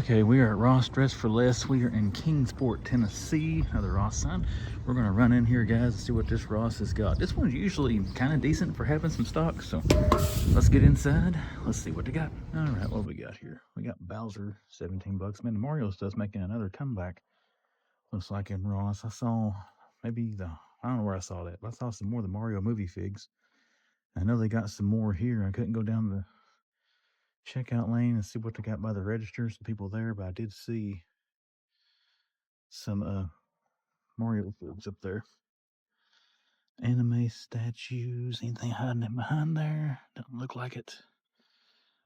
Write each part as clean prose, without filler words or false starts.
Okay, we are at Ross Dress for Less. We are in Kingsport, Tennessee, another Ross sign. We're gonna run in here, guys, and see what this Ross has got. This one's usually kind of decent for having some stock, so let's get inside. Let's see what they got. All right, what we got here? We got Bowser, 17 bucks. Man, the Mario stuff's making another comeback. Looks like in Ross. I saw I don't know where I saw that, but I saw some more of the Mario movie figs. I know they got some more here. I couldn't go down the checkout lane and see what they got by the register. Some people there, but I did see some Mario figs up there. Anime statues. Anything hiding in behind there? Doesn't look like it.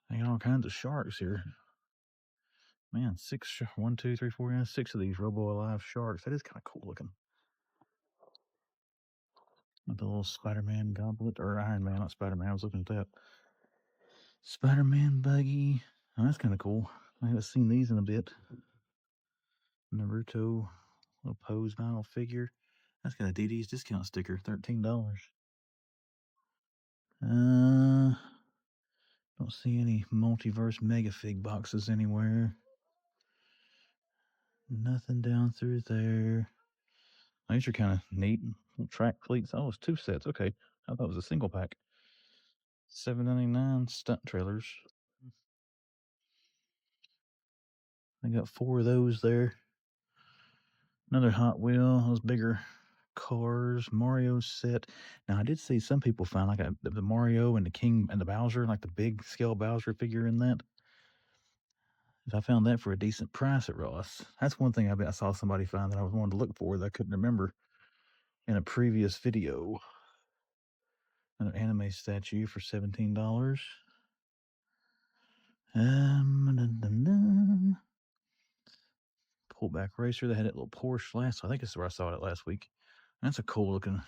They got all kinds of sharks here. Man, 6, 1, 2, 3, 4, yeah, 6 of these Robo Alive sharks. That is kind of cool looking. With the little Spider-Man goblet, or Iron Man, not Spider-Man. I was looking at that. Spider-Man buggy. Oh, that's kind of cool. I haven't seen these in a bit. Naruto little pose vinyl figure. That's got a DD's discount sticker, $13. Don't see any multiverse mega fig boxes anywhere. Nothing down through there. These are kind of neat. Little track cleats. Oh, it's 2 sets. Okay. I thought it was a single pack. $7.99 stunt trailers. I got 4 of those there. Another Hot Wheel. Those bigger cars. Mario set. Now I did see some people find like the Mario and the King and the Bowser, like the big scale Bowser figure in that. I found that for a decent price at Ross. That's one thing I saw somebody find that I was wanting to look for that I couldn't remember in a previous video. Another anime statue for $17. Pullback racer. They had that little Porsche last. I think it's where I saw it last week. That's a cool looking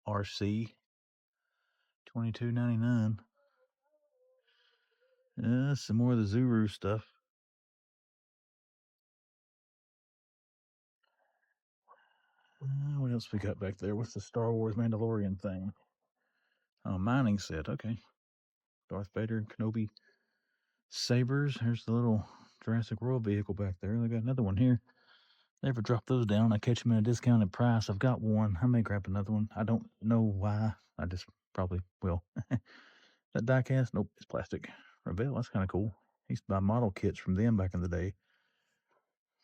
RC. $22.99. Some more of the Zuru stuff. What else we got back there? What's the Star Wars Mandalorian thing? Oh, mining set. Okay. Darth Vader, Kenobi sabers. There's the little Jurassic World vehicle back there. They got another one here. They ever drop those down, I catch them at a discounted price. I've got one. I may grab another one. I don't know why. I just probably will. That die cast? Nope, it's plastic. Revell, that's kind of cool. I used to buy model kits from them back in the day.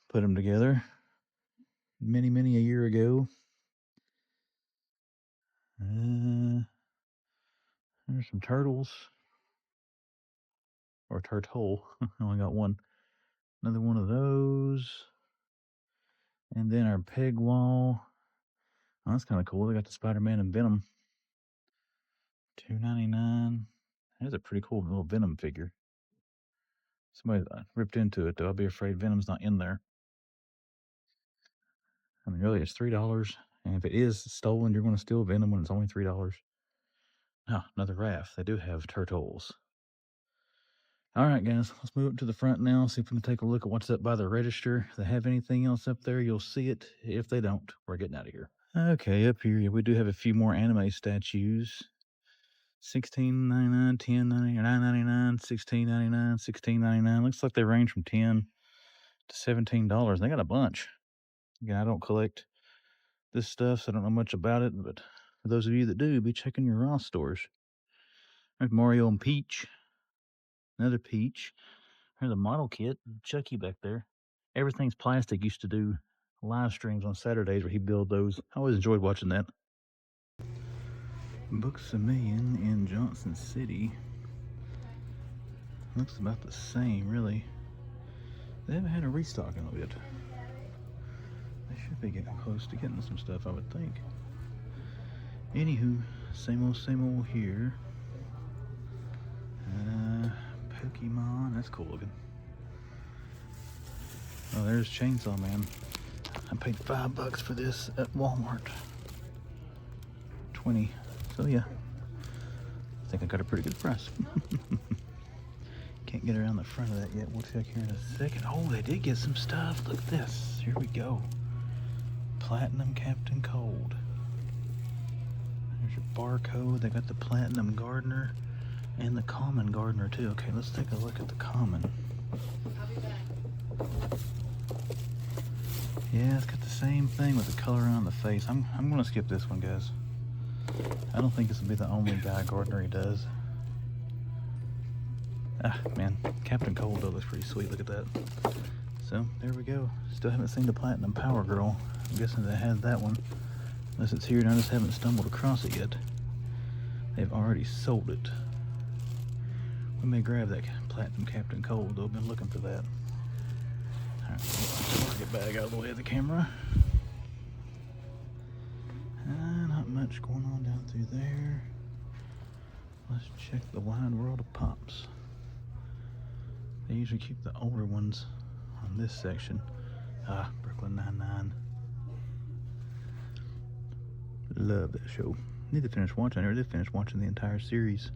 Put them together many a year ago. There's some turtles. Or turtle. I only got one. Another one of those. And then our peg wall. Oh, that's kind of cool. They got the Spider-Man and Venom. $2.99. That's a pretty cool little Venom figure. Somebody ripped into it, though. I'll be afraid Venom's not in there. I mean, really, it's $3. And if it is stolen, you're going to steal Venom when it's only $3. Oh, another raft. They do have turtles. All right, guys, let's move up to the front now. See if we can take a look at what's up by the register. If they have anything else up there, you'll see it. If they don't, we're getting out of here. Okay, up here, we do have a few more anime statues. $16.99, $10.99, $9.99, $16.99, $16.99. Looks like they range from $10 to $17. They got a bunch. Again, I don't collect this stuff, so I don't know much about it, but for those of you that do, be checking your Ross stores. There's Mario and Peach. Another Peach. There's a model kit. Chucky back there. Everything's Plastic used to do live streams on Saturdays where he build those. I always enjoyed watching that. Books A Million in Johnson City. Looks about the same, really. They haven't had a restock in a bit. They should be getting close to getting some stuff, I would think. Anywho, same old here. Pokemon, that's cool looking. Oh, there's Chainsaw Man. I paid $5 for this at Walmart. 20. So yeah, I think I got a pretty good price. Can't get around the front of that yet. We'll check here in a second. Oh, they did get some stuff. Look at this. Here we go. Platinum Captain Cold. There's your barcode. They got the Platinum Gardener and the Common Gardener too. Okay, let's take a look at the Common. I'll be back. Yeah, it's got the same thing with the color on the face. I'm gonna skip this one, guys. I don't think this will be the only guy gardener he does. Ah, man, Captain Cold though looks pretty sweet. Look at that. So there we go. Still haven't seen the Platinum Power Girl. I'm guessing they had that one, unless it's here and I just haven't stumbled across it yet. They've already sold it. We may grab that Platinum Captain Cold though. Been looking for that. All right, get my Target bag out of the way of the camera. Not much going on down through there. Let's check the wide world of pops. They usually keep the older ones on this section. Ah, Brooklyn Nine-Nine. Love that show. Need to finish watching. I never did finish watching the entire series.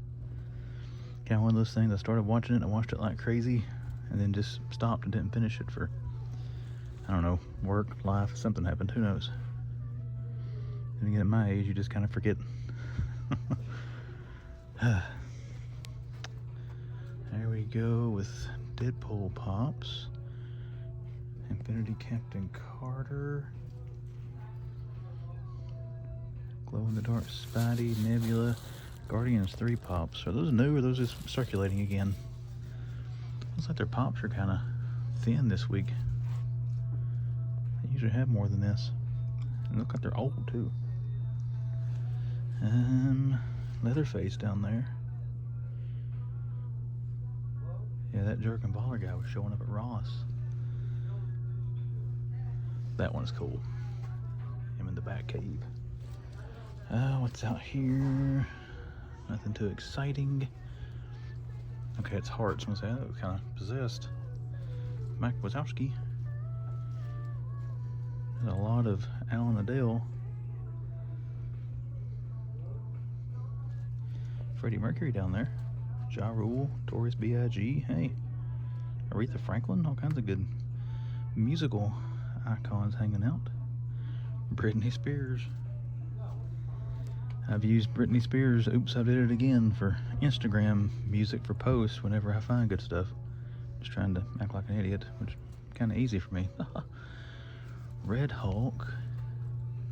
Kind of one of those things. I started watching it, I watched it like crazy, and then just stopped and didn't finish it for, I don't know, work, life, something happened. Who knows? And again, at my age, you just kind of forget. There we go with Deadpool pops. Infinity Captain Carter. Glow in the Dark Spidey, Nebula, Guardians 3 pops. Are those new or are those just circulating again? Looks like their pops are kind of thin this week. They usually have more than this. They look like they're old too. Leatherface down there. Yeah, that jerk and baller guy was showing up at Ross. That one's cool. Him in the back cave. What's out here? Nothing too exciting. Okay, it's hearts. I'm gonna say that was kind of possessed. Mike Wazowski. There's a lot of Alan Adele. Freddie Mercury down there. Ja Rule, Taurus B.I.G. Hey, Aretha Franklin. All kinds of good musical icons hanging out. Britney Spears. I've used Britney Spears' Oops, I Did It Again for Instagram music for posts whenever I find good stuff. Just trying to act like an idiot, which is kind of easy for me. Red Hulk.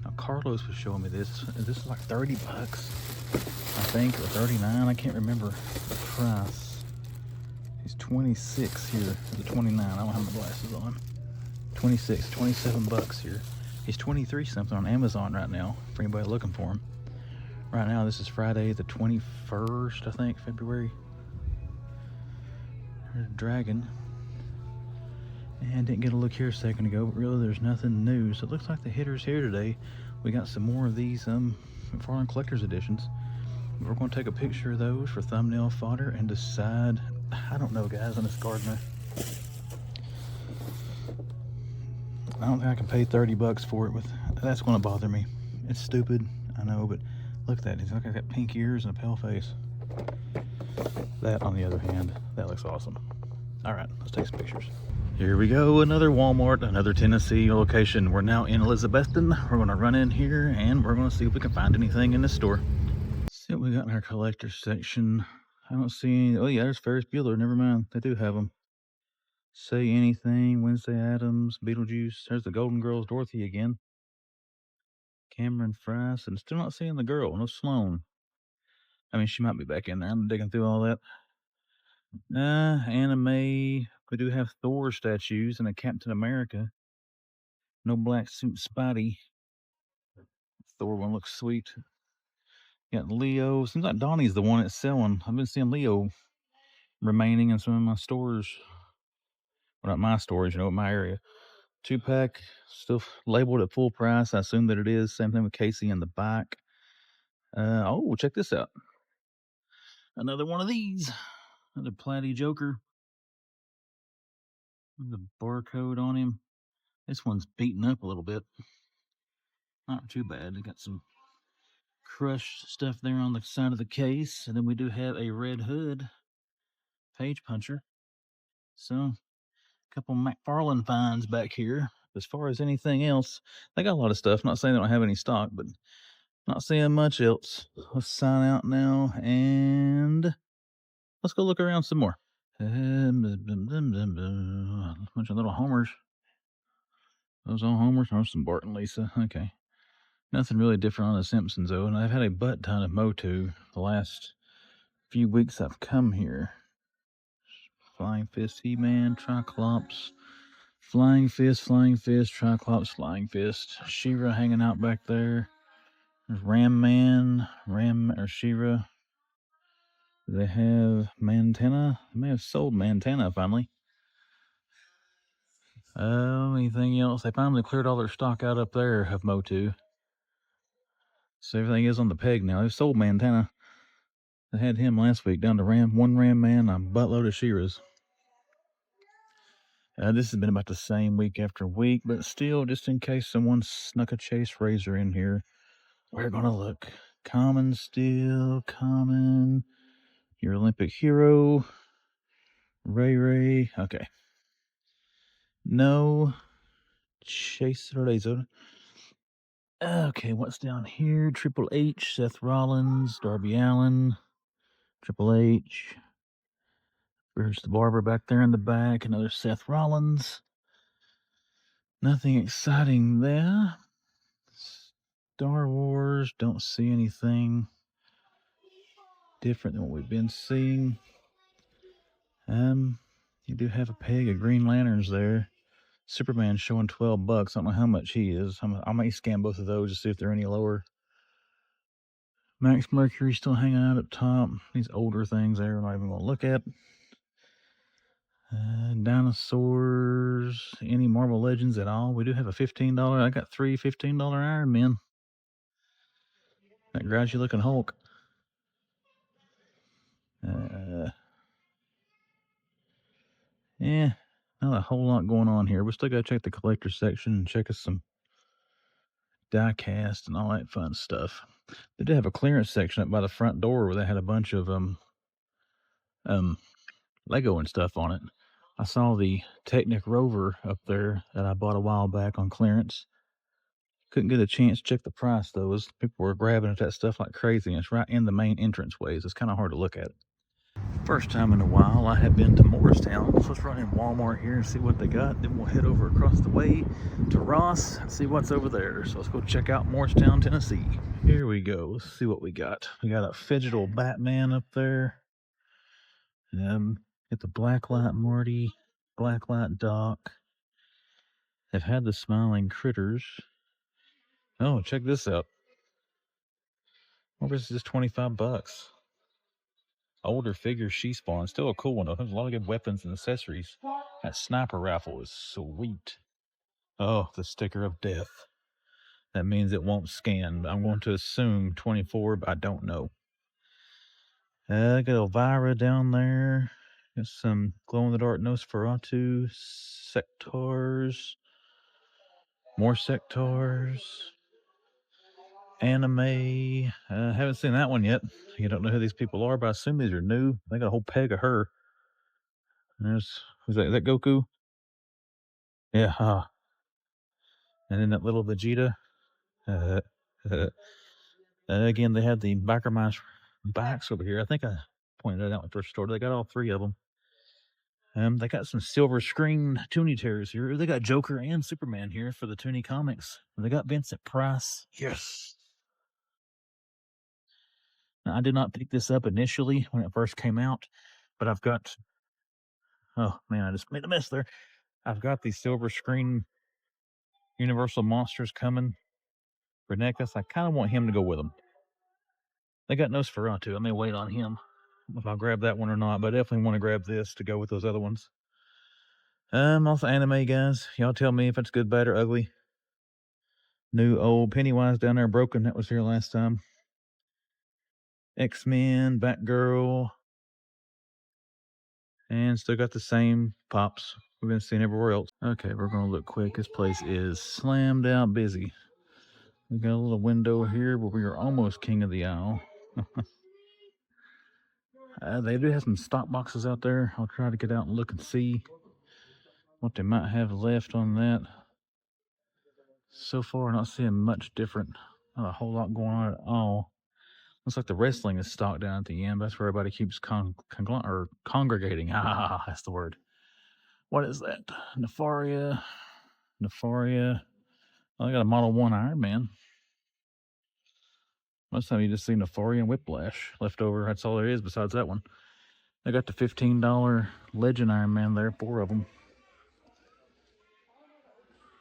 Now Carlos was showing me this. This is like 30 bucks, I think, or 39. I can't remember the price. He's 26 here. Is it 29? I don't have my glasses on. 26, 27 bucks here. He's 23 something on Amazon right now for anybody looking for him. Right now, this is Friday the 21st, I think, February. There's a dragon. And didn't get a look here a second ago, but really there's nothing new. So it looks like the hitter's here today. We got some more of these McFarlane Collector's Editions. We're going to take a picture of those for thumbnail fodder and decide. I don't know, guys, on this gardener. I don't think I can pay 30 bucks for it. That's going to bother me. It's stupid, I know, but look at that. He's like, I've got pink ears and a pale face. That, on the other hand, that looks awesome. All right, let's take some pictures. Here we go, another Walmart, another Tennessee location. We're now in Elizabethton. We're going to run in here and we're going to see if we can find anything in this store. See what we got in our collector section. I don't see any. Oh yeah, there's Ferris Bueller. Never mind, they do have them. Say Anything, Wednesday Addams, Beetlejuice. There's the Golden Girls, Dorothy again. Cameron Fries, and still not seeing the girl, no Sloan. I mean, she might be back in there. I'm digging through all that. Anime. We do have Thor statues and a Captain America. No black suit Spidey. Thor one looks sweet. Got Leo. Seems like Donnie's the one that's selling. I've been seeing Leo remaining in some of my stores. Well, not my stores, you know, in my area. 2-pack, still labeled at full price. I assume that it is. Same thing with Casey in the back. Oh, check this out. Another one of these. Another platy Joker. The barcode on him. This one's beaten up a little bit. Not too bad. They got some crushed stuff there on the side of the case. And then we do have a red hood page puncher. So, a couple McFarlane finds back here. As far as anything else, they got a lot of stuff. Not saying they don't have any stock, but not seeing much else. Let's sign out now and let's go look around some more. A bunch of little homers. Those all homers? Oh, some Bart and Lisa. Okay. Nothing really different on the Simpsons, though. And I've had a butt ton of Motu the last few weeks I've come here. Flying Fist, He-Man, Triclops, Flying Fist, Triclops, Flying Fist, She-Ra hanging out back there. There's Ram Man, She-Ra. They have Mantena. They may have sold Mantena finally. Anything else? They finally cleared all their stock out up there of Motu. So everything is on the peg now. They've sold Mantena. They had him last week down to one Ram Man, a buttload of She-Ras. This has been about the same week after week, but still, just in case someone snuck a Chase Razor in here, we're going to look. Common still, common. Your Olympic hero. Ray. Okay. No Chase Razor. Okay, what's down here? Triple H, Seth Rollins, Darby Allin, Triple H. There's the barber back there in the back. Another Seth Rollins. Nothing exciting there. Star Wars. Don't see anything different than what we've been seeing. You do have a peg of Green Lanterns there. Superman showing $12. I don't know how much he is. I might scan both of those to see if they're any lower. Max Mercury still hanging out up top. These older things there I'm not even going to look at. Dinosaurs. Any Marvel Legends at all? We do have a $15. I got 3 $15 Iron Men. That grouchy looking Hulk. Not a whole lot going on here. We still got to check the collector section and check us some die cast and all that fun stuff. They did have a clearance section up by the front door where they had a bunch of Lego and stuff on it. I saw the Technic Rover up there that I bought a while back on clearance. Couldn't get a chance to check the price though, as people were grabbing at that stuff like crazy, and it's right in the main entranceways. It's kind of hard to look at. First time in a while I have been to Morristown, so let's run in Walmart here and see what they got. Then we'll head over across the way to Ross and see what's over there. So let's go check out Morristown, Tennessee. Here we go. Let's see what we got. We got a Fidgetal Batman up there. Get the Blacklight Marty, Blacklight Doc. They've had the Smiling Critters. Oh, check this out. What was this? $25. Older figure she spawn. Still a cool one though. There's a lot of good weapons and accessories. That sniper rifle is sweet. Oh, the sticker of death. That means it won't scan. I'm going to assume 24, but I don't know. Got Elvira down there. Got some glow-in-the-dark Nosferatu. Sectors. More Sectors. Anime. Haven't seen that one yet. You don't know who these people are, but I assume these are new. They got a whole peg of her. There's, who's that? Is that Goku? Yeah. And then that little Vegeta. Again, they have the Biker Mice bikes over here. I think I pointed that out when I first started. They got all 3 of them. They got some silver screen Toonie Terrors here. They got Joker and Superman here for the Toonie comics. They got Vincent Price. Yes. Now, I did not pick this up initially when it first came out, but I've got... Oh, man, I just made a mess there. I've got these silver screen Universal Monsters coming for NECA. I kind of want him to go with them. They got Nosferatu. I may wait on him if I'll grab that one or not, but I definitely want to grab this to go with those other ones. Also anime, guys. Y'all tell me if it's good, bad, or ugly. New, old. Pennywise down there broken. That was here last time. X-Men, Batgirl. And still got the same pops we've been seeing everywhere else. Okay, we're going to look quick. This place is slammed out busy. We got a little window here where we are almost king of the aisle. They do have some stock boxes out there. I'll try to get out and look and see what they might have left on that. So far, not seeing much different. Not a whole lot going on at all. Looks like the wrestling is stocked down at the end. That's where everybody keeps congregating. Ah, that's the word. What is that? Nefaria. Oh, I got a Model 1 Iron Man. Most time you just see Nefaria and Whiplash left over. That's all there is besides that one. I got the $15 Legend Iron Man there, 4 of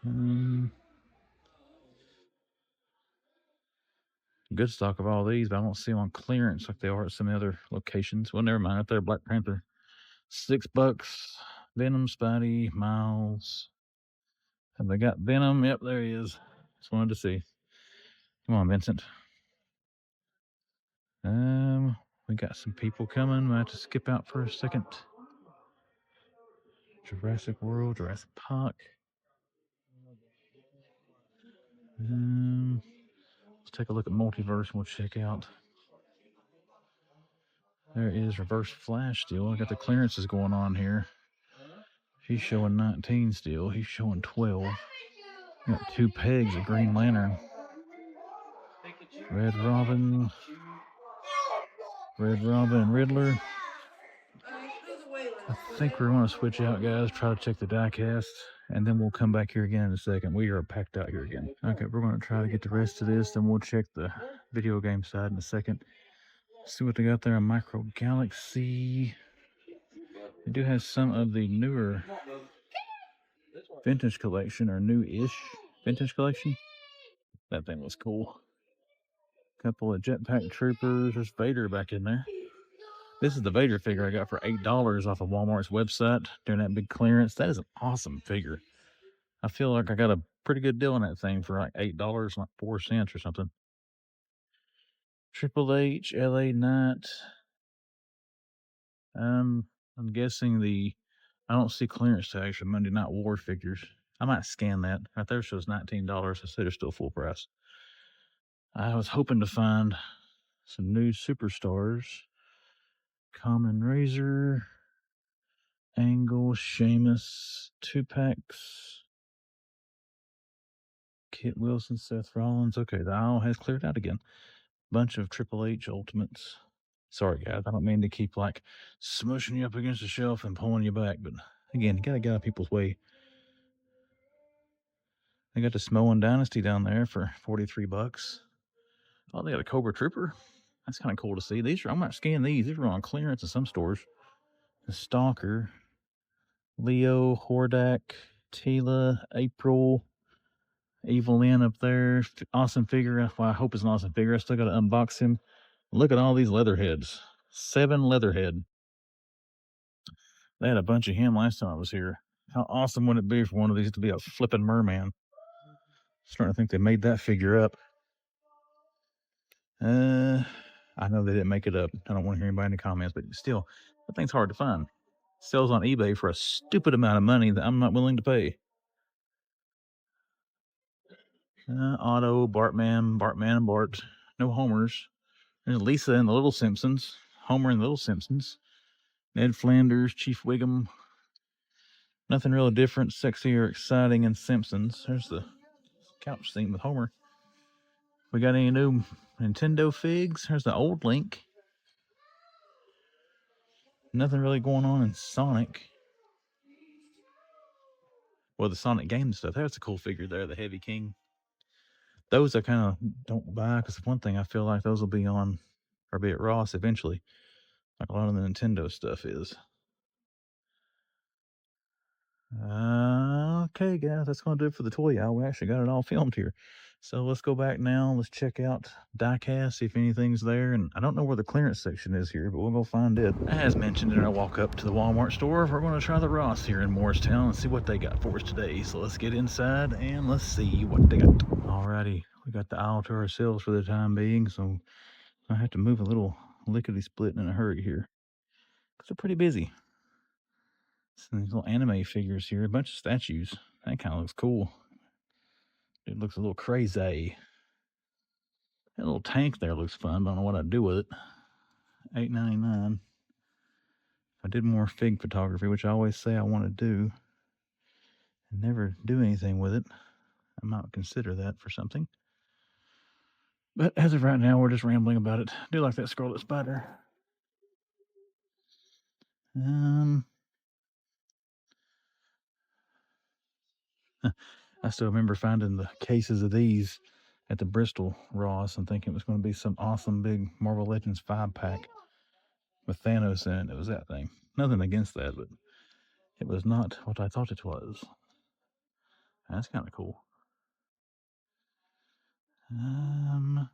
them. Good stock of all these, but I don't see them on clearance like they are at some other locations. Well, never mind. Up there, Black Panther, $6. Venom, Spidey, Miles. Have they got Venom? Yep, there he is. Just wanted to see. Come on, Vincent. We got some people coming. I have to skip out for a second. Jurassic World, Jurassic Park. Let's take a look at Multiverse and we'll check out. There is Reverse Flash still. I got the clearances going on here. He's showing 19 still. He's showing 12. Got 2 pegs of Green Lantern. Red Robin and Riddler. I think we're going to switch out, guys. Try to check the diecast, and then we'll come back here again in a second. We are packed out here again. Okay, we're going to try to get the rest of this, then we'll check the video game side in a second. See what they got there on Micro Galaxy. They do have some of the newer vintage collection, or new-ish vintage collection. That thing was cool. Couple of Jetpack Troopers. There's Vader back in there. This is the Vader figure I got for $8 off of Walmart's website during that big clearance. That is an awesome figure. I feel like I got a pretty good deal on that thing for like $8, like 4 cents or something. Triple H, LA Knight. I'm guessing I don't see clearance tags for Monday Night War figures. I might scan that. Right there shows $19. I said it's still full price. I was hoping to find some new superstars. Common Razor, Angle, Sheamus, 2-packs. Kit Wilson, Seth Rollins. Okay, the aisle has cleared out again. Bunch of Triple H Ultimates. Sorry, guys. I don't mean to keep like smushing you up against the shelf and pulling you back, but again, you gotta get out of people's way. They got the Samoan Dynasty down there for $43. Oh, they got a Cobra Trooper. That's kind of cool to see. I might scan these. These are on clearance in some stores. The Stalker, Leo, Hordak, Tila, April, Evil Lynn up there. Awesome figure. Well, I hope it's an awesome figure. I still got to unbox him. Look at all these Leatherheads. 7 Leatherhead. They had a bunch of him last time I was here. How awesome would it be for one of these to be a flipping merman? Starting to think they made that figure up. I know they didn't make it up. I don't want to hear anybody in the comments, but still, that thing's hard to find. Sells on eBay for a stupid amount of money that I'm not willing to pay. Otto, Bartman and Bart. No Homers. There's Lisa and the Little Simpsons. Homer and the Little Simpsons. Ned Flanders, Chief Wiggum. Nothing real different, sexy, or exciting in Simpsons. There's the couch scene with Homer. We got any new Nintendo figs? There's the old Link. Nothing really going on in Sonic. Well, the Sonic game stuff. That's a cool figure there, the Heavy King. Those I kind of don't buy because one thing I feel like those will be on, or be at Ross eventually, like a lot of the Nintendo stuff is. Okay, guys, that's going to do it for the toy aisle. We actually got it all filmed here. So let's go back now. Let's check out diecast, see if anything's there. And I don't know where the clearance section is here, but we'll go find it. As mentioned in our walk up to the Walmart store, we're going to try the Ross here in Morristown and see what they got for us today. So let's get inside and let's see what they got. Alrighty, we got the aisle to ourselves for the time being. So I have to move a little lickety-split in a hurry here because they're pretty busy. Some these little anime figures here, a bunch of statues. That kind of looks cool. It looks a little crazy. That little tank there looks fun, but I don't know what I'd do with it. $8.99. If I did more fig photography, which I always say I want to do, and never do anything with it, I might consider that for something. But as of right now, we're just rambling about it. I do like that scarlet spider. I still remember finding the cases of these at the Bristol Ross and thinking it was going to be some awesome big Marvel Legends 5-pack with Thanos in it. It was that thing. Nothing against that, but it was not what I thought it was. That's kind of cool. There's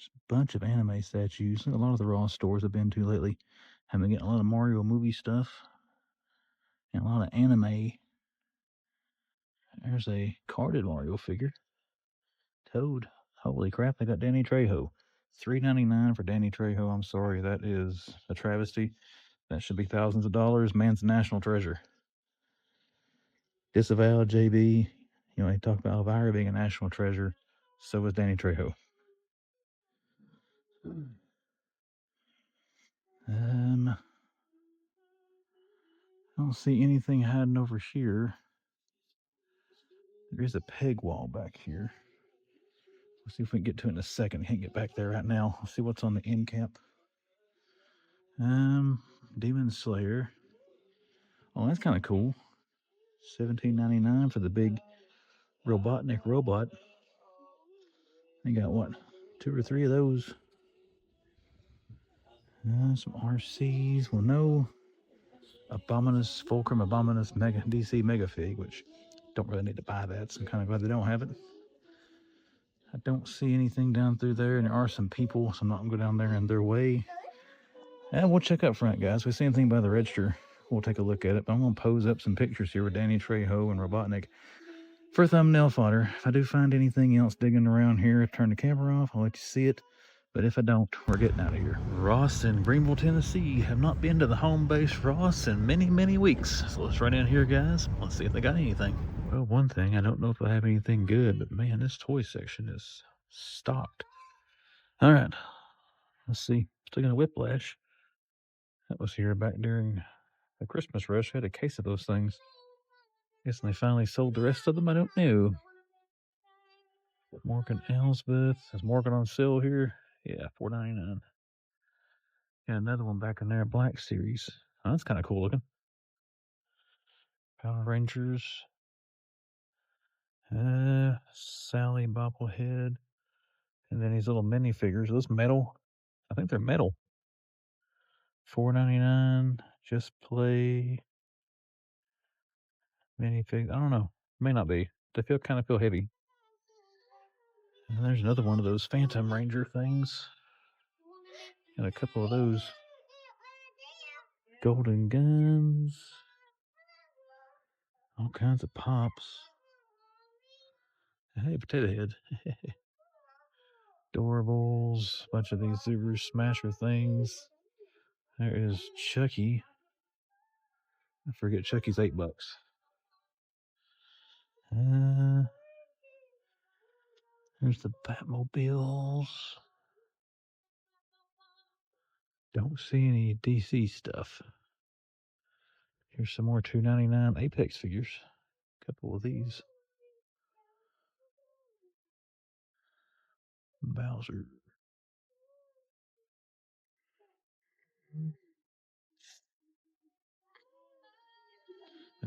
a bunch of anime statues. A lot of the Ross stores I've been to lately have been getting a lot of Mario movie stuff and a lot of anime. There's a carded Mario figure. Toad. Holy crap, they got Danny Trejo. $3.99 for Danny Trejo. I'm sorry, that is a travesty. That should be thousands of dollars. Man's a national treasure. Disavowed JB. You know, they talk about Elvira being a national treasure. So is Danny Trejo. I don't see anything hiding over here. There is a peg wall back here. We'll see if we can get to it in a second. Can't get back there right now. Let's see what's on the end cap. Demon Slayer. Oh, that's kind of cool. $17.99 for the big Robotnik robot. They got what? 2 or 3 of those. Some RCs. Well, no. Abominus, Fulcrum Abominus Mega DC Mega Fig, which don't really need to buy that, so I'm kind of glad they don't have it. I don't see anything down through there, and there are some people, so I'm not going to go down there in their way. And we'll check up front, guys. If we see anything by the register, we'll take a look at it. But I'm going to pose up some pictures here with Danny Trejo and Robotnik for thumbnail fodder. If I do find anything else digging around here, turn the camera off. I'll let you see it. But if I don't, we're getting out of here. Ross in Greenville, Tennessee. Have not been to the home base Ross in many, many weeks. So let's run in here, guys. Let's see if they got anything. Well, one thing, I don't know if I have anything good, but man, this toy section is stocked. All right, let's see. Still got a Whiplash. That was here back during the Christmas rush. I had a case of those things. Guessing they finally sold the rest of them. I don't know. Morgan Elsbeth. Is Morgan on sale here? Yeah, $4.99. Got another one back in there, Black Series. Oh, that's kind of cool looking. Power Rangers. Sally bobblehead. And then these little minifigures. Are those metal? I think they're metal. $4.99. Just play minifig. I don't know. May not be. They kind of feel heavy. And there's another one of those Phantom Ranger things. And a couple of those golden guns. All kinds of pops. Hey, Potato Head. Adorables. A bunch of these Super Smasher things. There is Chucky. I forget Chucky's $8. There's the Batmobiles. Don't see any DC stuff. Here's some more $2.99 Apex figures. A couple of these. Bowser. And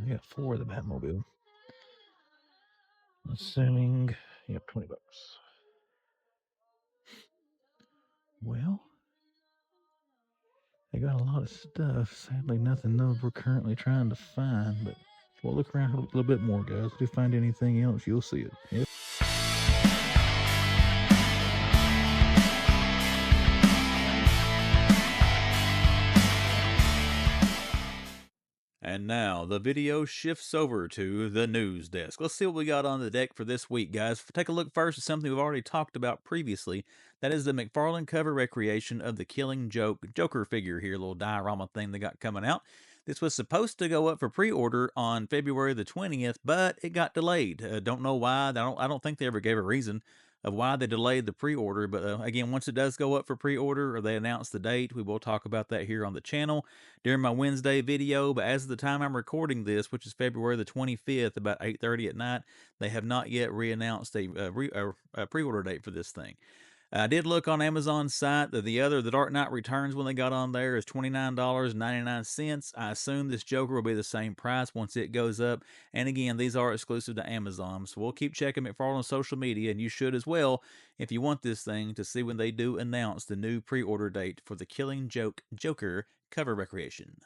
they got 4 of the Batmobile. Assuming, yep, $20. Well, they got a lot of stuff. Sadly, nothing though we're currently trying to find, but we'll look around a little bit more, guys. If you find anything else, you'll see it. Yep. And now the video shifts over to the news desk. Let's see what we got on the deck for this week, guys. Take a look first at something we've already talked about previously. That is the McFarlane cover recreation of the Killing Joke Joker figure here, little diorama thing they got coming out. This was supposed to go up for pre-order on February the 20th, but it got delayed. Don't know why. I don't think they ever gave a reason. of why they delayed the pre-order. But again, once it does go up for pre-order or they announce the date, we will talk about that here on the channel during my Wednesday video. But as of the time I'm recording this, which is February the 25th, about 8:30 at night, they have not yet re-announced a pre-order date for this thing. I did look on Amazon's site that the Dark Knight Returns, when they got on there, is $29.99. I assume this Joker will be the same price once it goes up. And again, these are exclusive to Amazon, so we'll keep checking McFarlane's social media, and you should as well if you want this thing, to see when they do announce the new pre-order date for the Killing Joke Joker cover recreation.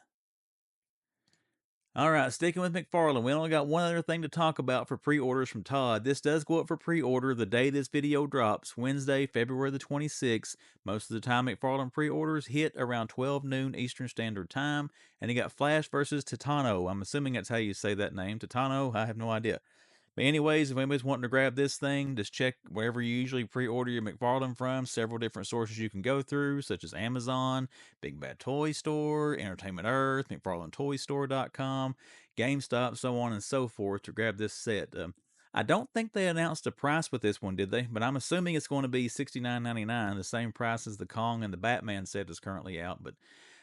All right, sticking with McFarlane, we only got one other thing to talk about for pre-orders from Todd. This does go up for pre-order the day this video drops, Wednesday, February the 26th. Most of the time, McFarlane pre-orders hit around 12 noon Eastern Standard Time, and he got Flash versus Titano. I'm assuming that's how you say that name, Titano. I have no idea. But anyways, if anybody's wanting to grab this thing, just check wherever you usually pre-order your McFarlane from. Several different sources you can go through, such as Amazon, Big Bad Toy Store, Entertainment Earth, McFarlaneToyStore.com, GameStop, so on and so forth to grab this set. I don't think they announced a price with this one, did they? But I'm assuming it's going to be $69.99, the same price as the Kong and the Batman set is currently out. But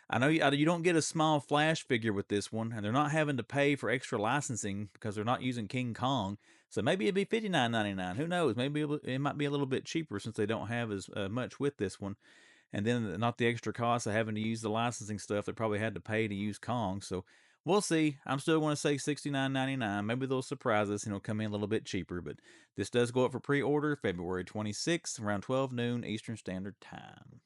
I know you don't get a small Flash figure with this one, and they're not having to pay for extra licensing because they're not using King Kong. So maybe it'd be $59.99. Who knows? Maybe it might be a little bit cheaper since they don't have as much with this one. And then not the extra cost of having to use the licensing stuff they probably had to pay to use Kong. So we'll see. I'm still going to say $69.99. Maybe they'll surprise us and it'll come in a little bit cheaper. But this does go up for pre-order February 26th around 12 noon Eastern Standard Time.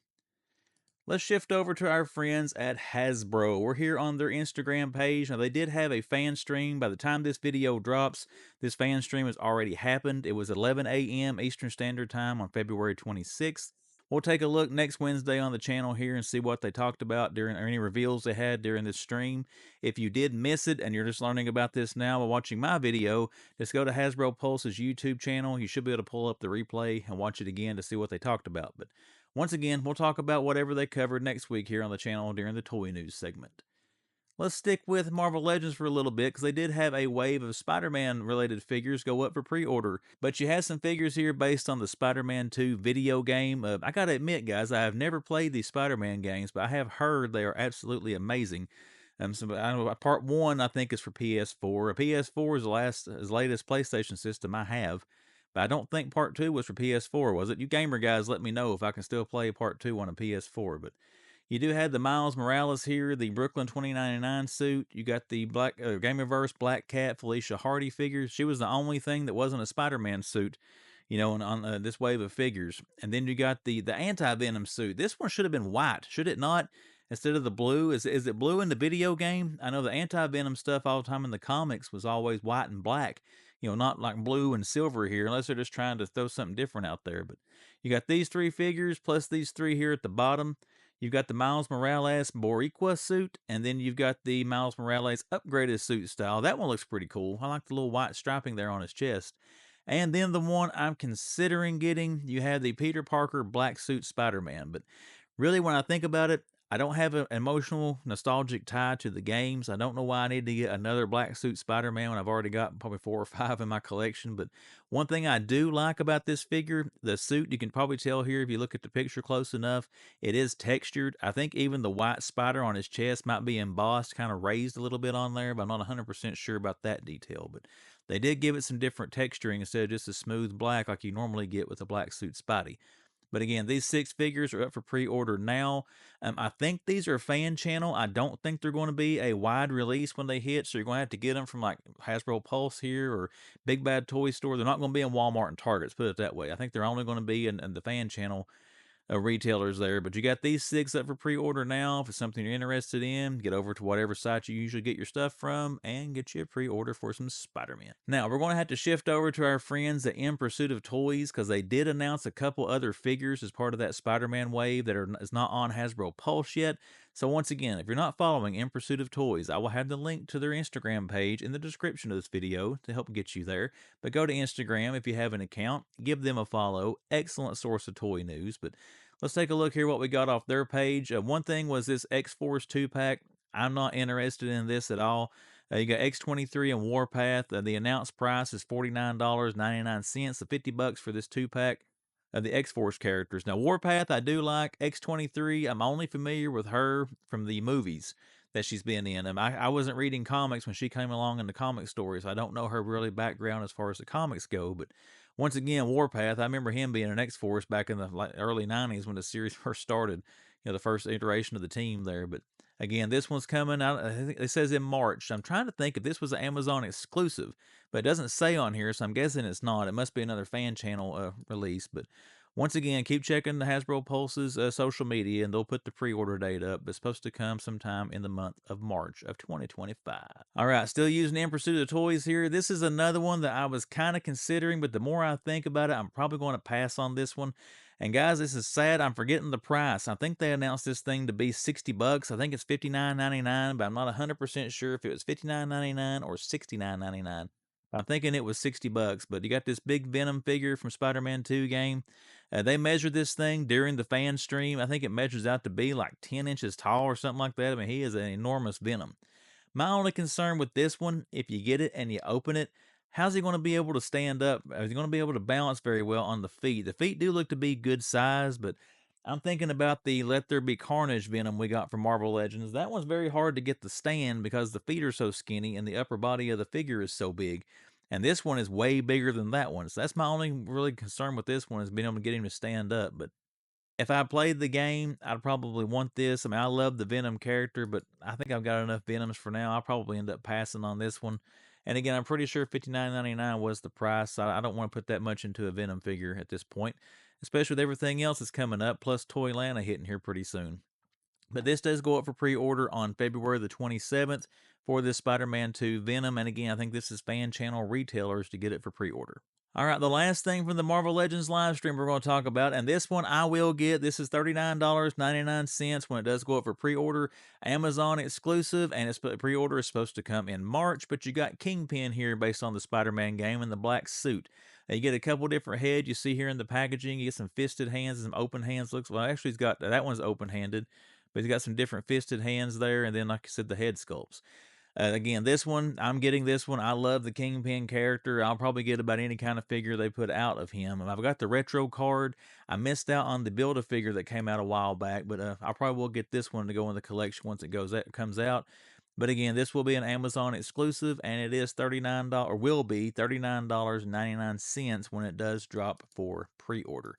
Let's shift over to our friends at Hasbro. We're here on their Instagram page. Now, they did have a fan stream. By the time this video drops, this fan stream has already happened. It was 11 a.m. Eastern Standard Time on February 26th. We'll take a look next Wednesday on the channel here and see what they talked about during, or any reveals they had during this stream. If you did miss it and you're just learning about this now while watching my video, just go to Hasbro Pulse's YouTube channel. You should be able to pull up the replay and watch it again to see what they talked about. But once again, we'll talk about whatever they covered next week here on the channel during the Toy News segment. Let's stick with Marvel Legends for a little bit because they did have a wave of Spider-Man related figures go up for pre-order. But you have some figures here based on the Spider-Man 2 video game. I gotta admit, guys, I have never played these Spider-Man games, but I have heard they are absolutely amazing. So I know part 1 I think is for PS4. A PS4 is the latest PlayStation system I have. But I don't think part 2 was for PS4, was it? You gamer guys, let me know if I can still play part 2 on a PS4. But you do have the Miles Morales here, the Brooklyn 2099 suit. You got the Gamerverse Black Cat Felicia Hardy figures. She was the only thing that wasn't a Spider-Man suit, on this wave of figures. And then you got the Anti-Venom suit. This one should have been white, should it not? Instead of the blue. Is it blue in the video game? I know the Anti-Venom stuff all the time in the comics was always white and black. Not like blue and silver here, unless they're just trying to throw something different out there. But you got these 3 figures, plus these 3 here at the bottom. You've got the Miles Morales Boricua suit, and then you've got the Miles Morales upgraded suit style. That one looks pretty cool. I like the little white striping there on his chest. And then the one I'm considering getting, you have the Peter Parker black suit Spider-Man. But really, when I think about it, I don't have an emotional, nostalgic tie to the games. I don't know why I need to get another black suit Spider-Man when I've already got probably 4 or 5 in my collection. But one thing I do like about this figure, the suit, you can probably tell here if you look at the picture close enough, it is textured. I think even the white spider on his chest might be embossed, kind of raised a little bit on there, but I'm not 100% sure about that detail. But they did give it some different texturing instead of just a smooth black like you normally get with a black suit Spidey. But again, these 6 figures are up for pre-order now. I think these are fan channel. I don't think they're going to be a wide release when they hit, so you're going to have to get them from like Hasbro Pulse here or Big Bad Toy Store. They're not going to be in Walmart and Targets, put it that way. I think they're only going to be in the fan channel retailers there. But you got these 6 up for pre-order now. If it's something you're interested in, get over to whatever site you usually get your stuff from and get you a pre-order for some Spider-Man. Now, we're going to have to shift over to our friends at In Pursuit of Toys because they did announce a couple other figures as part of that Spider-Man wave that is not on Hasbro Pulse yet. So once again, if you're not following In Pursuit of Toys, I will have the link to their Instagram page in the description of this video to help get you there. But go to Instagram if you have an account, give them a follow. Excellent source of toy news. But let's take a look here what we got off their page. One thing was this X-Force 2-pack. I'm not interested in this at all. You got X-23 and Warpath. The announced price is $49.99, so $50 for this 2-pack. of the X-Force characters. Now, Warpath, I do like. X-23, I'm only familiar with her from the movies that she's been in. I wasn't reading comics when she came along in the comic stories. I don't know her really background as far as the comics go. But once again, Warpath, I remember him being an X-Force back in the early 90s when the series first started, the first iteration of the team there. But again, this one's coming out, I think it says in March. I'm trying to think if this was an Amazon exclusive, but it doesn't say on here, so I'm guessing it's not. It must be another fan channel release. But once again, keep checking the Hasbro Pulse's social media, and they'll put the pre-order date up. It's supposed to come sometime in the month of March of 2025. All right, still using In Pursuit of Toys here. This is another one that I was kind of considering, but the more I think about it, I'm probably going to pass on this one. And guys, this is sad. I'm forgetting the price. I think they announced this thing to be $60. I think it's $59.99, but I'm not 100% sure if it was $59.99 or $69.99. I'm thinking it was $60, but you got this big Venom figure from Spider-Man 2 game. They measured this thing during the fan stream. I think it measures out to be like 10 inches tall or something like that. I mean, he is an enormous Venom. My only concern with this one, if you get it and you open it, how's he going to be able to stand up? Is he going to be able to balance very well on the feet? The feet do look to be good size, but I'm thinking about the Let There Be Carnage Venom we got from Marvel Legends. That one's very hard to get to stand because the feet are so skinny and the upper body of the figure is so big. And this one is way bigger than that one. So that's my only really concern with this one, is being able to get him to stand up. But if I played the game, I'd probably want this. I mean, I love the Venom character, but I think I've got enough Venoms for now. I'll probably end up passing on this one. And again, I'm pretty sure $59.99 was the price. I don't want to put that much into a Venom figure at this point, especially with everything else that's coming up, plus Toylanta hitting here pretty soon. But this does go up for pre-order on February the 27th for this Spider-Man 2 Venom. And again, I think this is fan channel retailers to get it for pre-order. All right, the last thing from the Marvel Legends live stream we're going to talk about, and this one I will get. This is $39.99 when it does go up for pre-order. Amazon exclusive, and its pre-order is supposed to come in March, but you got Kingpin here based on the Spider-Man game in the black suit. You get a couple different heads you see here in the packaging. You get some fisted hands and some open hands. Well, actually, he's got that one's open-handed, but he's got some different fisted hands there, and then, like I said, the head sculpts. Again, this one, I'm getting this one. I love the Kingpin character. I'll probably get about any kind of figure they put out of him. And I've got the retro card. I missed out on the Build-A-Figure that came out a while back, but I probably will get this one to go in the collection once it comes out. But again, this will be an Amazon exclusive, and it is $39, or will be $39.99 when it does drop for pre-order.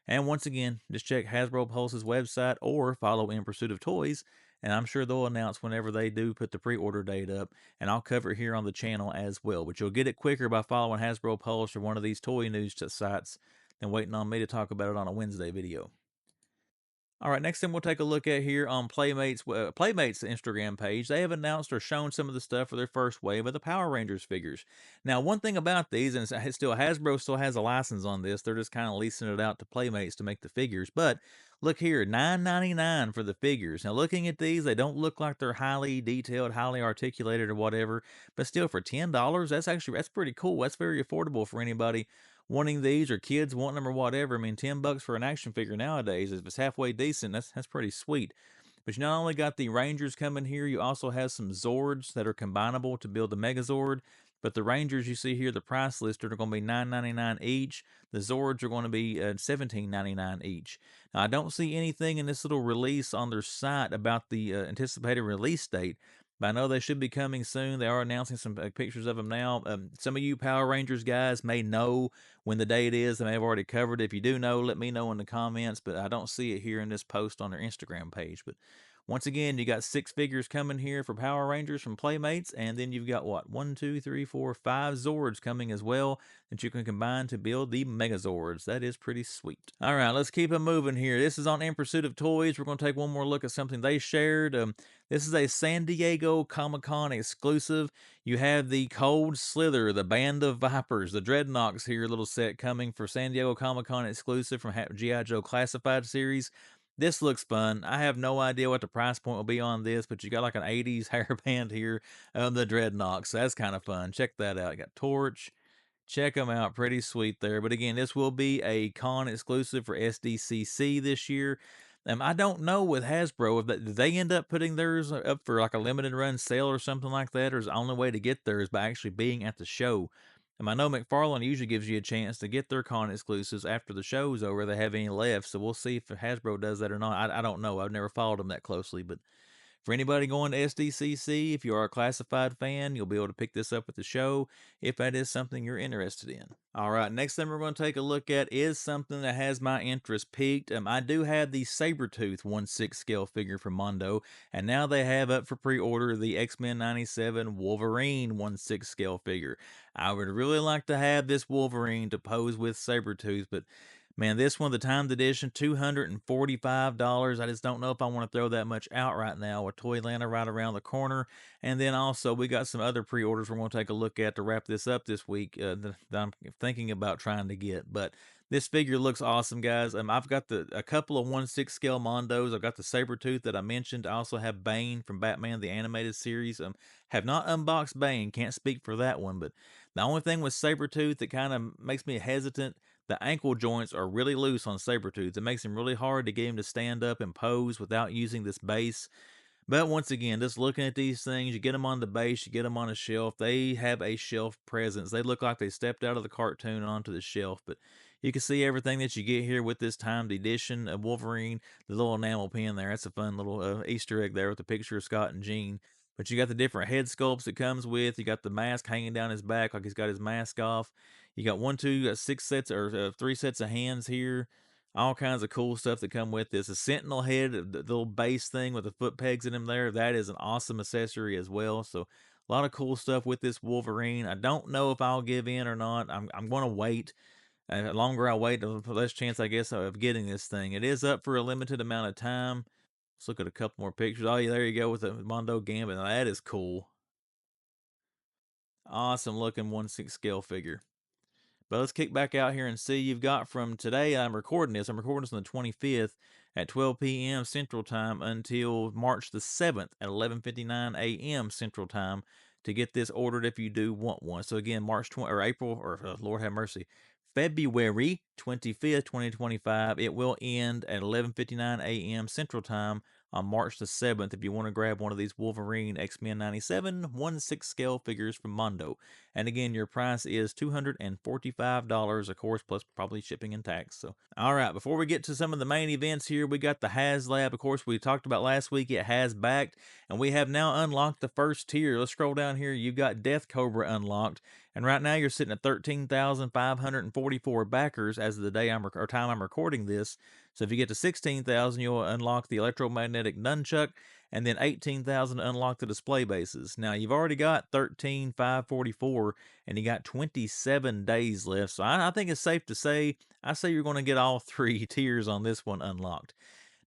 And once again, just check Hasbro Pulse's website or follow In Pursuit of Toys, and I'm sure they'll announce whenever they do put the pre-order date up, and I'll cover it here on the channel as well. But you'll get it quicker by following Hasbro Pulse or one of these toy news sites than waiting on me to talk about it on a Wednesday video. All right, next thing we'll take a look at here on Playmates' Instagram page. They have announced or shown some of the stuff for their first wave of the Power Rangers figures. Now, one thing about these, and Hasbro still has a license on this, they're just kind of leasing it out to Playmates to make the figures. But look here, $9.99 for the figures. Now, looking at these, they don't look like they're highly detailed, highly articulated, or whatever. But still, for $10, that's pretty cool. That's very affordable for anybody wanting these, or kids wanting them, or whatever. I mean, $10 for an action figure nowadays, if it's halfway decent, that's pretty sweet. But you not only got the Rangers coming here, you also have some Zords that are combinable to build the Megazord. But the Rangers you see here, the price listed, are going to be $9.99 each. The Zords are going to be $17.99 each. Now, I don't see anything in this little release on their site about the anticipated release date, but I know they should be coming soon. They are announcing some pictures of them now. Some of you Power Rangers guys may know when the date is. They may have already covered it. If you do know, let me know in the comments, but I don't see it here in this post on their Instagram page. But once again, you got 6 figures coming here for Power Rangers from Playmates, and then you've got what, 1, 2, 3, 4, 5 Zords coming as well that you can combine to build the Megazords. That is pretty sweet. All right, let's keep it moving here. This is on In Pursuit of Toys. We're going to take one more look at something they shared. This is a San Diego Comic-Con exclusive. You have the Cold Slither, the Band of Vipers, the Dreadnoks here, little set coming for San Diego Comic-Con exclusive from GIJoe Classified series. This looks fun. I have no idea what the price point will be on this, but you got like an 80s hairband here of the Dreadnoks. So that's kind of fun. Check that out. You got Torch. Check them out. Pretty sweet there. But again, this will be a con exclusive for SDCC this year. I don't know with Hasbro, did they end up putting theirs up for like a limited run sale or something like that, or is the only way to get theirs by actually being at the show? And I know McFarlane usually gives you a chance to get their con exclusives after the show's over. They have any left, so we'll see if Hasbro does that or not. I don't know. I've never followed them that closely, but for anybody going to SDCC, if you are a classified fan, you'll be able to pick this up at the show if that is something you're interested in. All right, next thing we're going to take a look at is something that has my interest piqued. I do have the Sabretooth 1/6 scale figure from Mondo, and now they have up for pre-order the X-Men 97 Wolverine 1/6 scale figure. I would really like to have this Wolverine to pose with Sabretooth, but man, this one, the timed edition, $245. I just don't know if I want to throw that much out right now with Toylanta right around the corner. And then also, we got some other pre-orders we're going to take a look at to wrap this up this week that I'm thinking about trying to get. But this figure looks awesome, guys. I've got a couple of 1/6 scale Mondos. I've got the Sabretooth that I mentioned. I also have Bane from Batman the Animated Series. Have not unboxed Bane. Can't speak for that one. But the only thing with Sabretooth that kind of makes me hesitant, the ankle joints are really loose on Sabretooth. It makes him really hard to get him to stand up and pose without using this base. But once again, just looking at these things, you get them on the base, you get them on a shelf. They have a shelf presence. They look like they stepped out of the cartoon onto the shelf. But you can see everything that you get here with this timed edition of Wolverine. The little enamel pin there, that's a fun little Easter egg there with the picture of Scott and Jean. But you got the different head sculpts it comes with. You got the mask hanging down his back like he's got his mask off. You got six sets or three sets of hands here. All kinds of cool stuff that come with this. A sentinel head, the little base thing with the foot pegs in them there. That is an awesome accessory as well. So a lot of cool stuff with this Wolverine. I don't know if I'll give in or not. I'm going to wait. The longer I wait, the less chance I guess of getting this thing. It is up for a limited amount of time. Let's look at a couple more pictures. Oh, yeah, there you go with the Mondo Gambit. Now, that is cool. Awesome looking 1/6 scale figure. But let's kick back out here and see. You've got from today, I'm recording this on the 25th at 12 p.m. Central Time until March the 7th at 11:59 a.m. Central Time to get this ordered if you do want one. So again, March 20 or April or Lord have mercy, February 25th, 2025. It will end at 11:59 a.m. Central Time on March the 7th if you want to grab one of these Wolverine X-Men 97 1/6 scale figures from Mondo. And again, your price is $245, of course, plus probably shipping and tax. So, all right, before we get to some of the main events here, we got the HasLab. Of course, we talked about last week, it has backed, and we have now unlocked the first tier. Let's scroll down here. You've got Death Cobra unlocked, and right now you're sitting at 13,544 backers as of the day or time I'm recording this. So if you get to 16,000, you'll unlock the electromagnetic nunchuck, and then 18,000 to unlock the display bases. Now, you've already got 13,544, and you got 27 days left. So I think it's safe to say, I say you're going to get all three tiers on this one unlocked.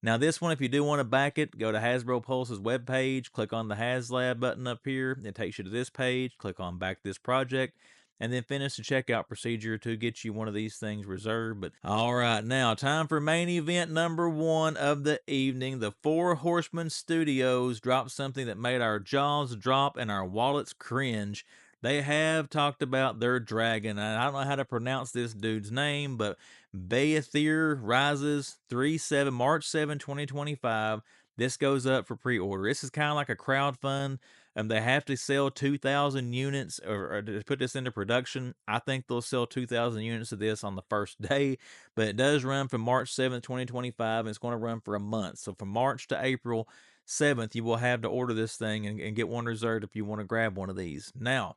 Now, this one, if you do want to back it, go to Hasbro Pulse's webpage, click on the HasLab button up here. It takes you to this page. Click on Back This Project, and then finish the checkout procedure to get you one of these things reserved. But all right, now time for main event number one of the evening. The Four Horsemen Studios dropped something that made our jaws drop and our wallets cringe. They have talked about their dragon, and I don't know how to pronounce this dude's name, but Baethir Rises March 7, 2025. This goes up for pre-order. This is kind of like a crowdfund. They have to sell 2,000 units or to put this into production. I think they'll sell 2,000 units of this on the first day, but it does run from March 7th, 2025, and it's going to run for a month. So from March to April 7th, you will have to order this thing and get one reserved if you want to grab one of these. Now,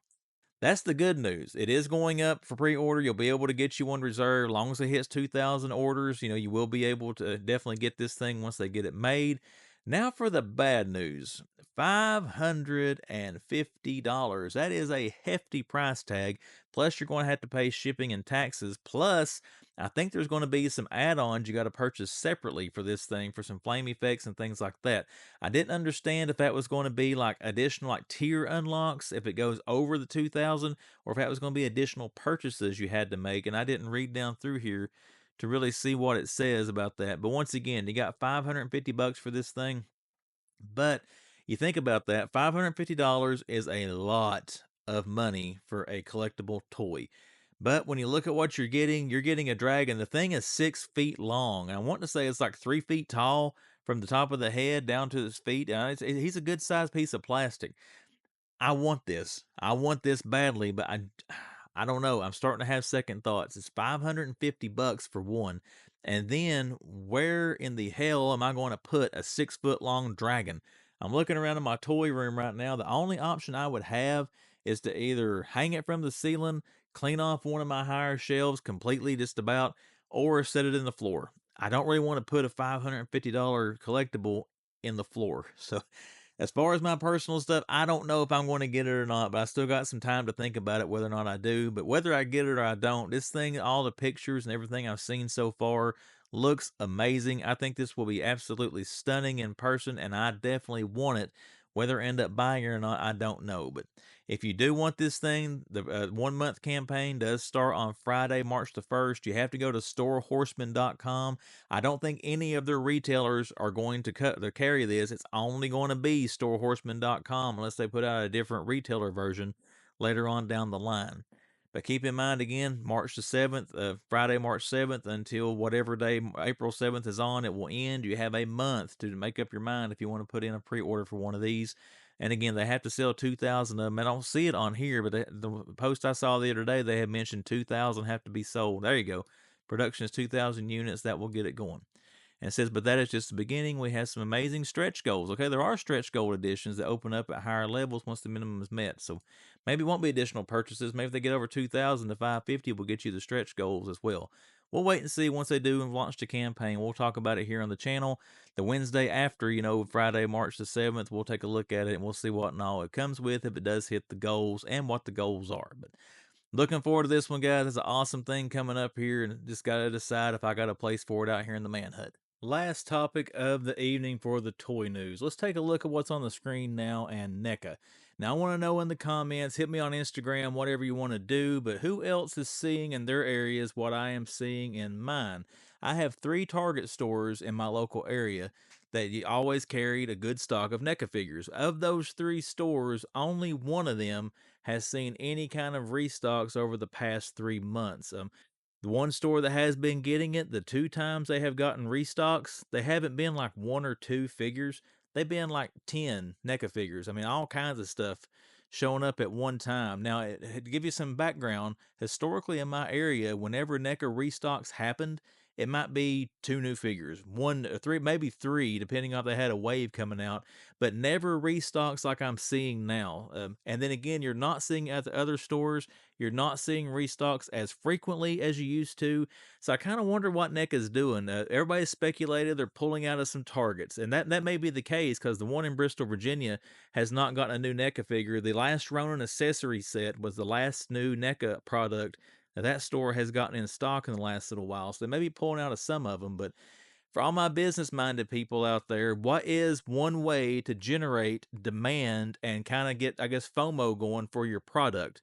that's the good news. It is going up for pre-order. You'll be able to get you one reserved. As long as it hits 2,000 orders, you will be able to definitely get this thing once they get it made. Now for the bad news. $550. That is a hefty price tag. Plus, you're going to have to pay shipping and taxes. Plus, I think there's going to be some add-ons you got to purchase separately for this thing for some flame effects and things like that. I didn't understand if that was going to be like additional like tier unlocks if it goes over the 2,000, or if that was going to be additional purchases you had to make. And I didn't read down through here to really see what it says about that. But once again, you got $550 for this thing. But you think about that, $550 is a lot of money for a collectible toy. But when you look at what you're getting a dragon. The thing is 6 feet long. I want to say it's like 3 feet tall from the top of the head down to his feet. He's a good sized piece of plastic. I want this. I want this badly, but I don't know. I'm starting to have second thoughts. It's $550 for one. And then where in the hell am I going to put a 6 foot long dragon? I'm looking around in my toy room right now. The only option I would have is to either hang it from the ceiling, clean off one of my higher shelves completely, just about, or set it in the floor. I don't really want to put a $550 collectible in the floor. So as far as my personal stuff, I don't know if I'm going to get it or not, but I still got some time to think about it whether or not I do. But whether I get it or I don't, this thing, all the pictures and everything I've seen so far looks amazing. I think this will be absolutely stunning in person, and I definitely want it. Whether I end up buying it or not, I don't know. But if you do want this thing, the 1 month campaign does start on Friday, March the 1st. You have to go to storehorsemen.com. I don't think any of their retailers are going to carry this. It's only going to be storehorsemen.com unless they put out a different retailer version later on down the line. But keep in mind again, March the 7th, Friday, March 7th, until whatever day April 7th is on, it will end. You have a month to make up your mind if you want to put in a pre-order for one of these. And again, they have to sell 2,000 of them. I don't see it on here, but the post I saw the other day, they had mentioned 2,000 have to be sold. There you go. Production is 2,000 units. That will get it going. And it says, but that is just the beginning. We have some amazing stretch goals. Okay, there are stretch goal editions that open up at higher levels once the minimum is met. So maybe it won't be additional purchases. Maybe if they get over 2,000 to 550, we'll get you the stretch goals as well. We'll wait and see once they do and launch the campaign. We'll talk about it here on the channel. The Wednesday after, Friday, March the 7th, we'll take a look at it and we'll see what and all it comes with, if it does hit the goals and what the goals are. But looking forward to this one, guys. It's an awesome thing coming up here, and just got to decide if I got a place for it out here in the man hut. Last topic of the evening for the toy news. Let's take a look at what's on the screen now and NECA. Now, I want to know in the comments, hit me on Instagram, whatever you want to do, but who else is seeing in their areas what I am seeing in mine? I have 3 Target stores in my local area that always carried a good stock of NECA figures. Of those 3 stores, only one of them has seen any kind of restocks over the past 3 months. The one store that has been getting it, the 2 times they have gotten restocks, they haven't been like 1 or 2 figures. They've been like 10 NECA figures. I mean, all kinds of stuff showing up at one time. Now, to give you some background, historically in my area, whenever NECA restocks happened, it might be 2 new figures, 1 or 3, maybe 3, depending on if they had a wave coming out, but never restocks like I'm seeing now. And then again, you're not seeing at the other stores, you're not seeing restocks as frequently as you used to. So I kind of wonder what NECA's doing. Everybody's speculated they're pulling out of some targets, and that may be the case because the one in Bristol, Virginia, has not gotten a new NECA figure. The last Ronin accessory set was the last new NECA product that store has gotten in stock in the last little while. So they may be pulling out of some of them, but for all my business minded people out there, what is one way to generate demand and kind of get, I guess, FOMO going for your product?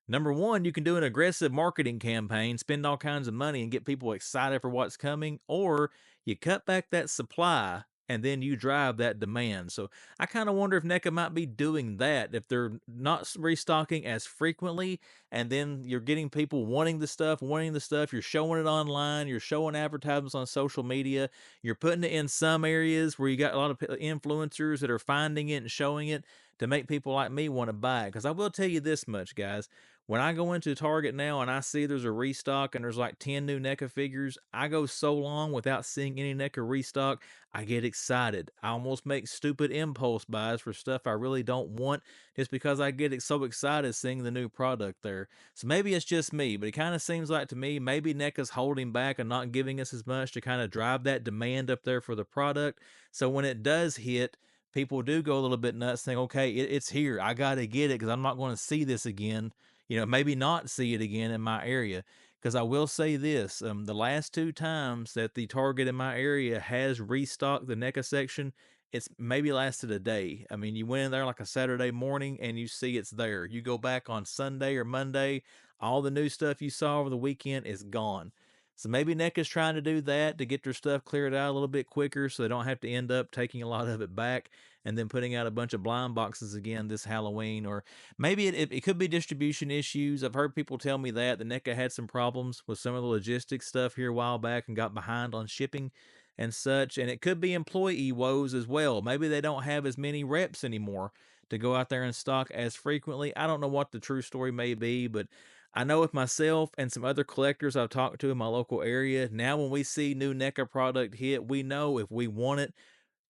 Number one, you can do an aggressive marketing campaign, spend all kinds of money and get people excited for what's coming, or you cut back that supply and then you drive that demand. So I kind of wonder if NECA might be doing that, if they're not restocking as frequently, and then you're getting people wanting the stuff, you're showing it online, you're showing advertisements on social media, you're putting it in some areas where you got a lot of influencers that are finding it and showing it to make people like me want to buy it. Because I will tell you this much, guys. When I go into Target now and I see there's a restock and there's like 10 new NECA figures, I go so long without seeing any NECA restock, I get excited. I almost make stupid impulse buys for stuff I really don't want just because I get so excited seeing the new product there. So maybe it's just me, but it kind of seems like to me maybe NECA's holding back and not giving us as much to kind of drive that demand up there for the product. So when it does hit, people do go a little bit nuts, think, okay, it's here. I got to get it because I'm not going to see this again. Maybe not see it again in my area. Because I will say this, the last 2 times that the Target in my area has restocked the NECA section, it's maybe lasted a day. I mean, you went in there like a Saturday morning and you see it's there. You go back on Sunday or Monday, all the new stuff you saw over the weekend is gone. So maybe NECA's trying to do that to get their stuff cleared out a little bit quicker so they don't have to end up taking a lot of it back and then putting out a bunch of blind boxes again this Halloween. Or maybe it could be distribution issues. I've heard people tell me that the NECA had some problems with some of the logistics stuff here a while back and got behind on shipping and such. And it could be employee woes as well. Maybe they don't have as many reps anymore to go out there and stock as frequently. I don't know what the true story may be, but I know with myself and some other collectors I've talked to in my local area, now when we see new NECA product hit, we know if we want it,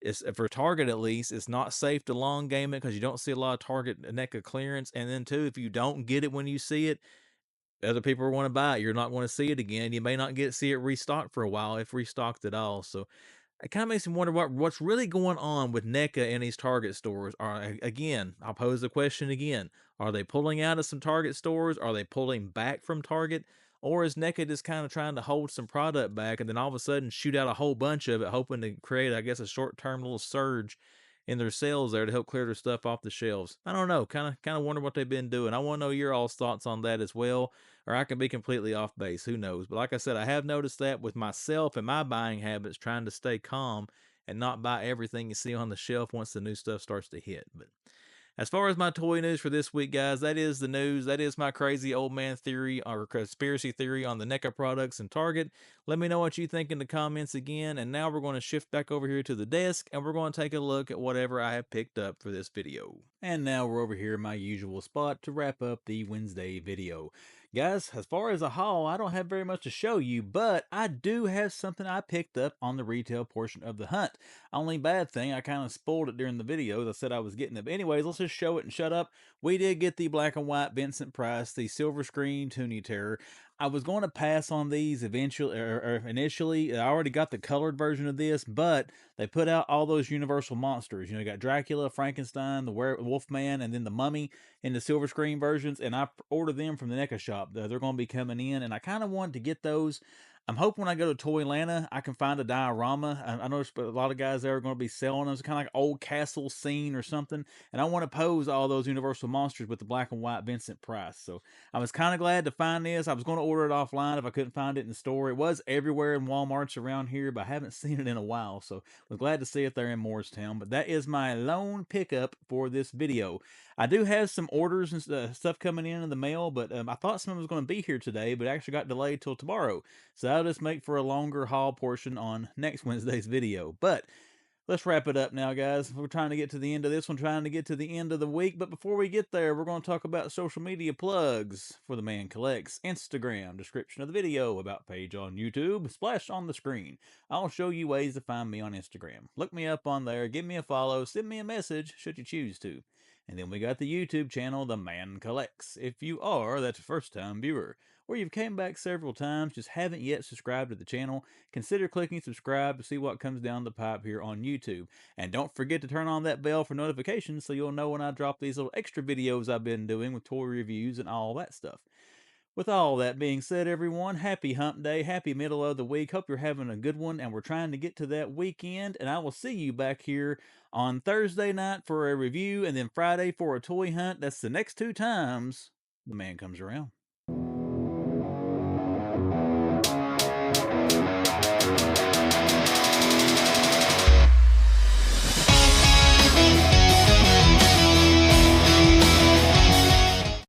it's for Target at least, it's not safe to long game it because you don't see a lot of Target NECA clearance. And then two, if you don't get it when you see it, other people want to buy it. You're not going to see it again. You may not see it restocked for a while, if restocked at all. So it kind of makes me wonder what's really going on with NECA in these Target stores. Again, I'll pose the question again: are they pulling out of some Target stores? Are they pulling back from Target? Or is NECA just kind of trying to hold some product back and then all of a sudden shoot out a whole bunch of it, hoping to create, I guess, a short-term little surge in their sales there to help clear their stuff off the shelves? I don't know. Kind of wonder what they've been doing. I want to know your all's thoughts on that as well, or I can be completely off base. Who knows? But like I said, I have noticed that with myself and my buying habits, trying to stay calm and not buy everything you see on the shelf once the new stuff starts to hit. But as far as my toy news for this week, guys, that is the news. That is my crazy old man theory or conspiracy theory on the NECA products and Target. Let me know what you think in the comments again. And now we're going to shift back over here to the desk and we're going to take a look at whatever I have picked up for this video. And now we're over here in my usual spot to wrap up the Wednesday video. Guys, as far as a haul, I don't have very much to show you, but I do have something I picked up on the retail portion of the hunt. Only bad thing, I kind of spoiled it during the video. I said I was getting it. But anyways, let's just show it and shut up. We did get the black and white Vincent Price, the silver screen Toonie Terror. I was going to pass on these eventually, or initially. I already got the colored version of this, but they put out all those Universal monsters. You know, you got Dracula, Frankenstein, the Wolfman, and then the Mummy in the silver screen versions. And I ordered them from the NECA shop. They're going to be coming in, and I kind of wanted to get those. I'm hoping when I go to Toylanta, I can find a diorama. I noticed a lot of guys there are going to be selling them. It's kind of like old castle scene or something. And I want to pose all those Universal monsters with the black and white Vincent Price. So I was kind of glad to find this. I was going to order it offline if I couldn't find it in the store. It was everywhere in Walmarts around here, but I haven't seen it in a while. So I was glad to see it there in Morristown. But that is my lone pickup for this video. I do have some orders and stuff coming in the mail, but I thought some was going to be here today, but it actually got delayed till tomorrow. So that'll just make for a longer haul portion on next Wednesday's video. But let's wrap it up now, guys. We're trying to get to the end of this one, trying to get to the end of the week. But before we get there, we're going to talk about social media plugs for the Man Collects. Instagram, description of the video, about page on YouTube, splash on the screen. I'll show you ways to find me on Instagram. Look me up on there, give me a follow, send me a message should you choose to. And then we got the YouTube channel, The Man Collects. If you are that first time viewer, or you've came back several times, just haven't yet subscribed to the channel, consider clicking subscribe to see what comes down the pipe here on YouTube. And don't forget to turn on that bell for notifications so you'll know when I drop these little extra videos I've been doing with toy reviews and all that stuff. With all that being said, everyone, happy hump day, happy middle of the week. Hope you're having a good one, and we're trying to get to that weekend. And I will see you back here on Thursday night for a review, and then Friday for a toy hunt. That's the next two times the man comes around.